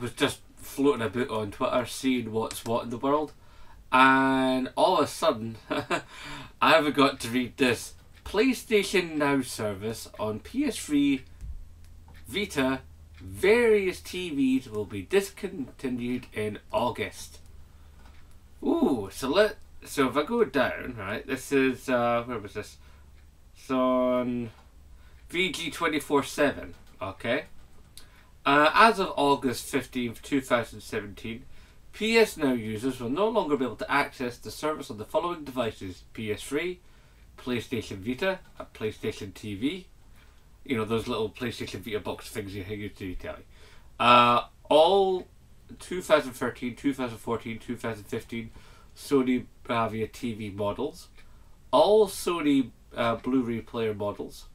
was just floating about on Twitter, seeing what's what in the world, and all of a sudden, I have got to read this PlayStation Now service on PS3, Vita, various TVs will be discontinued in August. Ooh, so if I go down, right, this is, where was this? It's on VG247, okay? As of August 15th, 2017, PS Now users will no longer be able to access the service on the following devices: PS3, PlayStation Vita, a PlayStation TV, you know, those little PlayStation Vita box things you hang your TV telly. All 2013, 2014, 2015 Sony Bravia TV models, all Sony Blu-ray player models,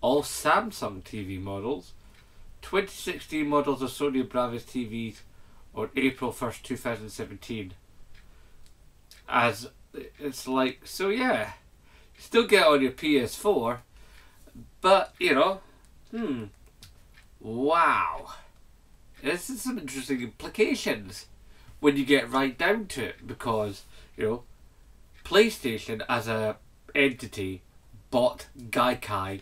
all Samsung TV models, 2016 models of Sony Bravia TVs on April 1st, 2017. As it's like, so yeah, you still get on your PS4, but you know, wow, this is some interesting implications when you get right down to it, because you know, PlayStation as a entity bought Gaikai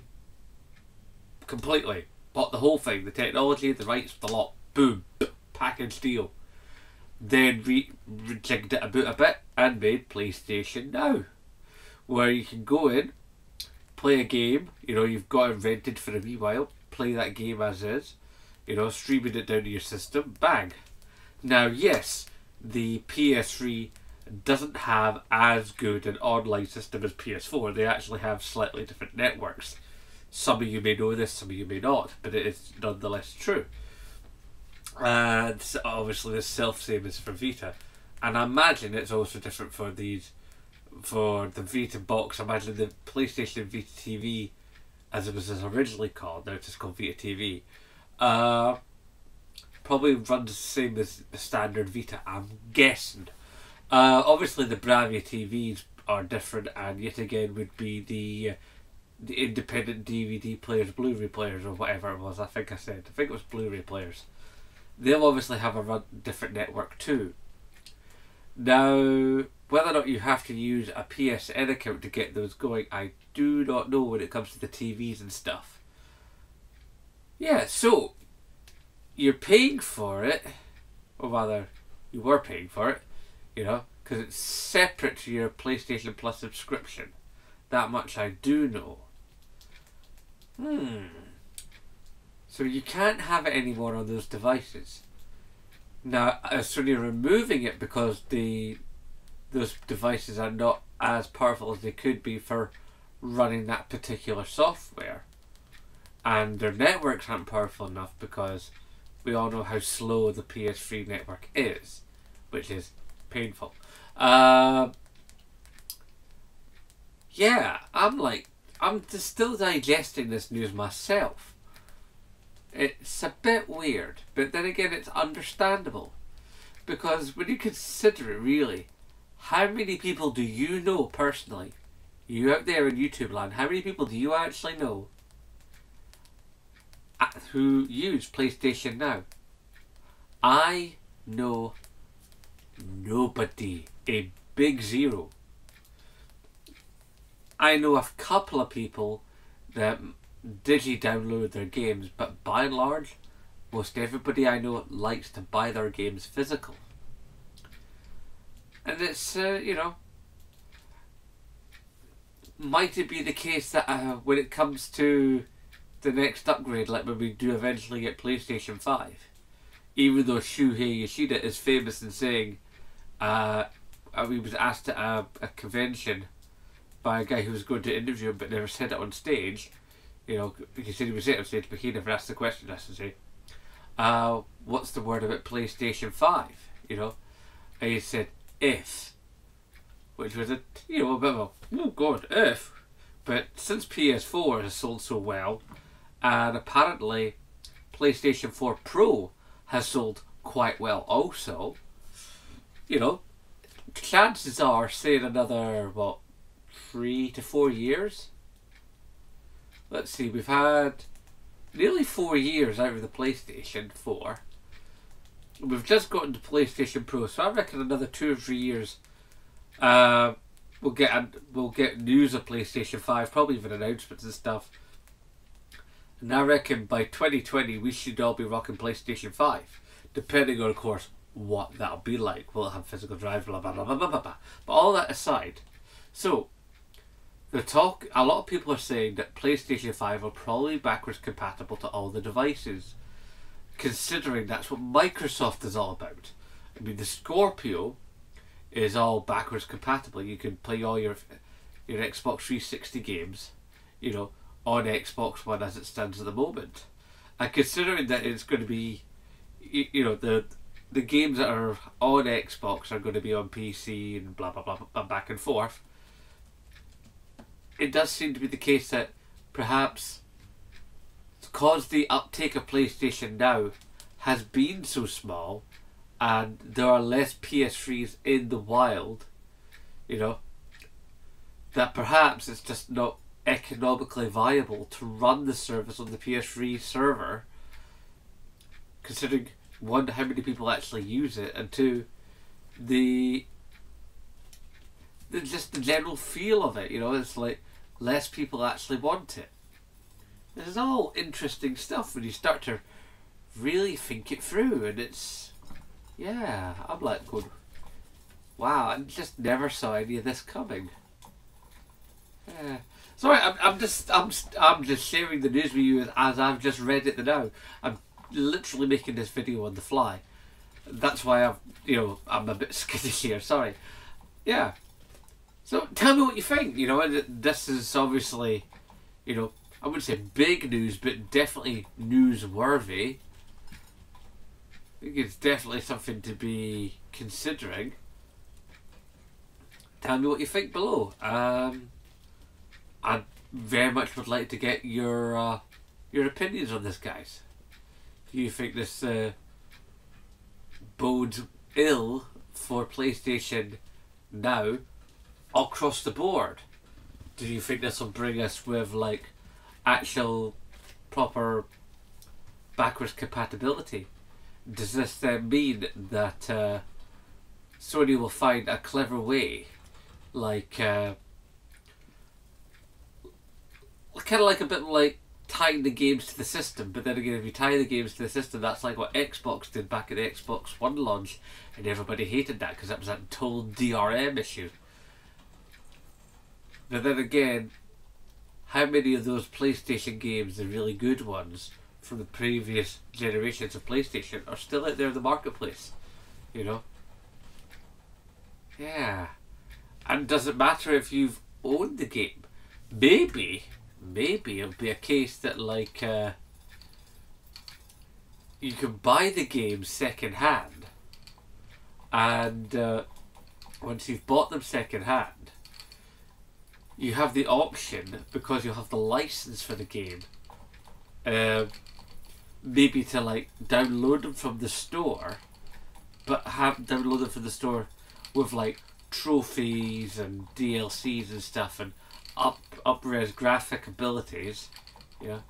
completely, bought the whole thing, the technology, the rights, the lot, boom, package deal. Then rejigged it about a bit and made PlayStation Now, where you can go in, play a game, you know, you've got it rented for a wee while, play that game as is, you know, streaming it down to your system, bang. Now yes, the PS3 doesn't have as good an online system as PS4. They actually have slightly different networks. Some of you may know this, some of you may not, but it is nonetheless true. And obviously the self-same is for Vita. And I imagine it's also different for the Vita box. I imagine the PlayStation Vita TV, as it was originally called, now it's just called Vita TV, probably runs the same as the standard Vita, I'm guessing. Obviously the Bravia TVs are different, and yet again would be the independent DVD players, Blu-ray players, or whatever it was. I think it was Blu-ray players. They'll obviously have a different network too. Now, whether or not you have to use a PSN account to get those going, I do not know when it comes to the TVs and stuff. Yeah, so you're paying for it, or rather, you were paying for it, you know, because it's separate to your PlayStation Plus subscription. That much I do know. So you can't have it anymore on those devices. Now, Sony are removing it because those devices are not as powerful as they could be for running that particular software. And their networks aren't powerful enough because we all know how slow the PS3 network is, which is painful. Yeah, I'm just still digesting this news myself. It's a bit weird, but then again it's understandable. Because when you consider it really, how many people do you know personally, you out there in YouTube land, how many people do you actually know who use PlayStation Now? I know nobody. A big zero. I know a couple of people that digi-download their games, but by and large, most everybody I know likes to buy their games physical. And it's, you know, might it be the case that when it comes to the next upgrade, like when we do eventually get PlayStation 5, even though Shuhei Yoshida is famous in saying, he was asked at a convention by a guy who was going to interview him but never said it on stage, you know, he said he was it on stage but he never asked the question, I should say, what's the word about PlayStation 5, you know, and he said, if, which was a, you know, a bit of a, oh god, if, but since PS4 has sold so well, and apparently PlayStation 4 Pro has sold quite well also, you know, chances are, say in another, what, 3 to 4 years? Let's see, we've had nearly 4 years out of the PlayStation 4. we've just gotten to PlayStation Pro, so I reckon another 2 or 3 years, we'll get news of PlayStation 5, probably even announcements and stuff. And I reckon by 2020 we should all be rocking PlayStation 5, depending on, of course, what that'll be like. Will it have physical drives? Blah blah blah blah blah blah. But all that aside, so a lot of people are saying that PlayStation 5 will probably be backwards compatible to all the devices, considering that's what Microsoft is all about. I mean, the Scorpio is all backwards compatible. You can play all your Xbox 360 games, you know, on Xbox One as it stands at the moment. And considering that it's going to be, you know, the games that are on Xbox are going to be on PC and blah blah blah, blah back and forth, it does seem to be the case that perhaps because the uptake of PlayStation Now has been so small and there are less PS3s in the wild, you know, that perhaps it's just not economically viable to run the service on the PS3 server, considering, one, how many people actually use it, and two, just the general feel of it. You know, it's like less people actually want it. This is all interesting stuff when you start to really think it through, and it's, yeah, I'm like going, wow, I just never saw any of this coming. Yeah. Sorry, I'm just sharing the news with you as I've just read it now. I'm literally making this video on the fly. That's why I'm a bit skittish here. Sorry. Yeah. So tell me what you think. You know, this is obviously, you know, I wouldn't say big news, but definitely newsworthy. I think it's definitely something to be considering. Tell me what you think below. I very much would like to get your opinions on this, guys. Do you think this bodes ill for PlayStation Now across the board? Do you think this will bring us with like actual proper backwards compatibility? Does this then mean that Sony will find a clever way, like kind of like a bit like tying the games to the system, but then again, if you tie the games to the system, that's like what Xbox did back at the Xbox One launch, and everybody hated that because that was that total DRM issue. But then again, how many of those PlayStation games, the really good ones from the previous generations of PlayStation, are still out there in the marketplace? You know? Yeah. And does it matter if you've owned the game? Maybe it'll be a case that like you can buy the game second hand, and once you've bought them second hand, you have the option, because you have the license for the game, maybe to like download them from the store, but download them from the store with like trophies and DLCs and stuff, and up-res graphic abilities, yeah,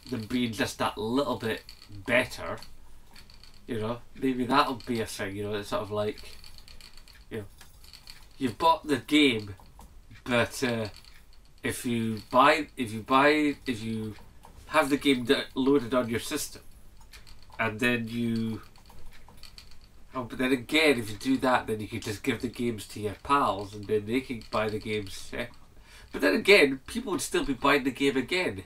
than being just that little bit better. You know, maybe that'll be a thing. You know, it's sort of like, you know, you've bought the game, but if you have the game loaded on your system, and then but then again, if you do that, then you can just give the games to your pals, and then they can buy the games. But then again, people would still be buying the game again.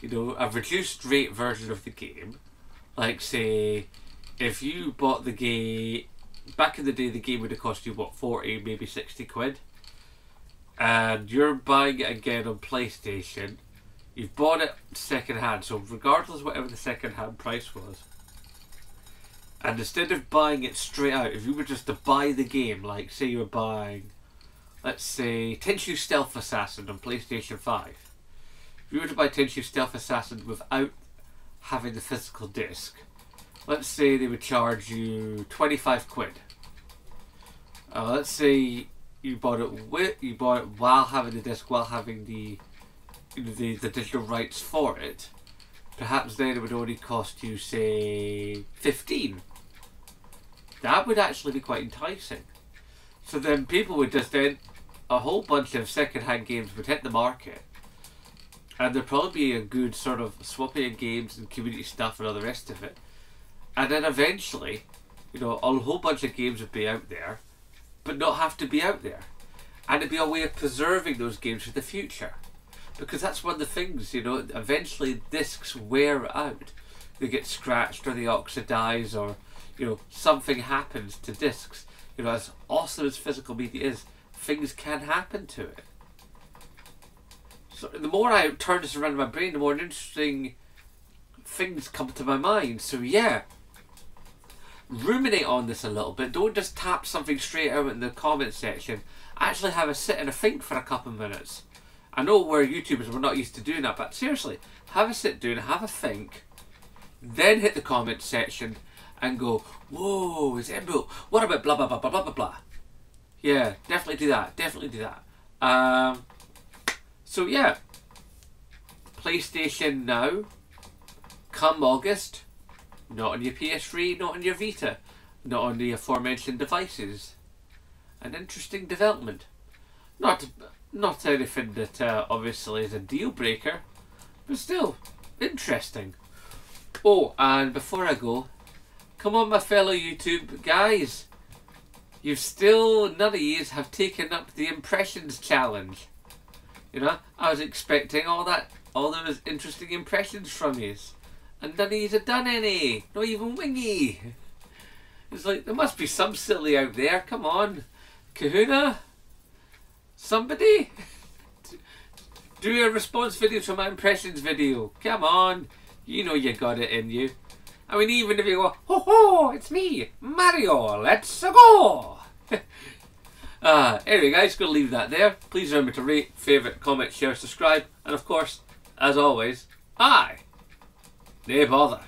You know, a reduced rate version of the game. Like, say, if you bought the game... Back in the day, the game would have cost you, what, 40, maybe 60 quid? And you're buying it again on PlayStation. You've bought it second hand, so regardless of whatever the second hand price was, and instead of buying it straight out, if you were just to buy the game, like say you were buying, let's say, Tenchu Stealth Assassin on PlayStation 5. If you were to buy Tenchu Stealth Assassin without having the physical disc, let's say they would charge you 25 quid. Let's say you bought it while having the disc, while having the digital rights for it. Perhaps then it would only cost you, say, 15. that would actually be quite enticing. So then people would just then, a whole bunch of second-hand games would hit the market, and there'd probably be a good sort of swapping of games and community stuff and all the rest of it. And then eventually, you know, a whole bunch of games would be out there, but not have to be out there. And it'd be a way of preserving those games for the future. Because that's one of the things, you know, eventually discs wear out. They get scratched or they oxidize, or, you know, something happens to discs. You know, as awesome as physical media is, things can happen to it. So the more I turn this around in my brain, the more interesting things come to my mind. So yeah, ruminate on this a little bit. Don't just tap something straight out in the comment section. Actually have a sit and a think for a couple of minutes. I know we're YouTubers, we're not used to doing that, but seriously, have a sit down, have a think, then hit the comment section and go, whoa, is it bull? What about blah blah blah blah blah blah blah? Yeah, definitely do that. Definitely do that. So yeah, PlayStation Now, come August, not on your PS3, not on your Vita, not on the aforementioned devices. An interesting development. Not anything that obviously is a deal breaker, but still interesting. Oh, and before I go, come on my fellow YouTube guys, none of yous have taken up the impressions challenge. You know, I was expecting all those interesting impressions from yous, and none of yous have done any, not even Wingy. It's like, there must be some silly out there, come on. Kahuna? Somebody? Do a response video to my impressions video. Come on. You know you got it in you. I mean, even if you go, ho ho, it's me, Mario, let's go. Anyway guys, gonna leave that there. Please remember to rate, favourite, comment, share, subscribe, and of course, as always, no bother.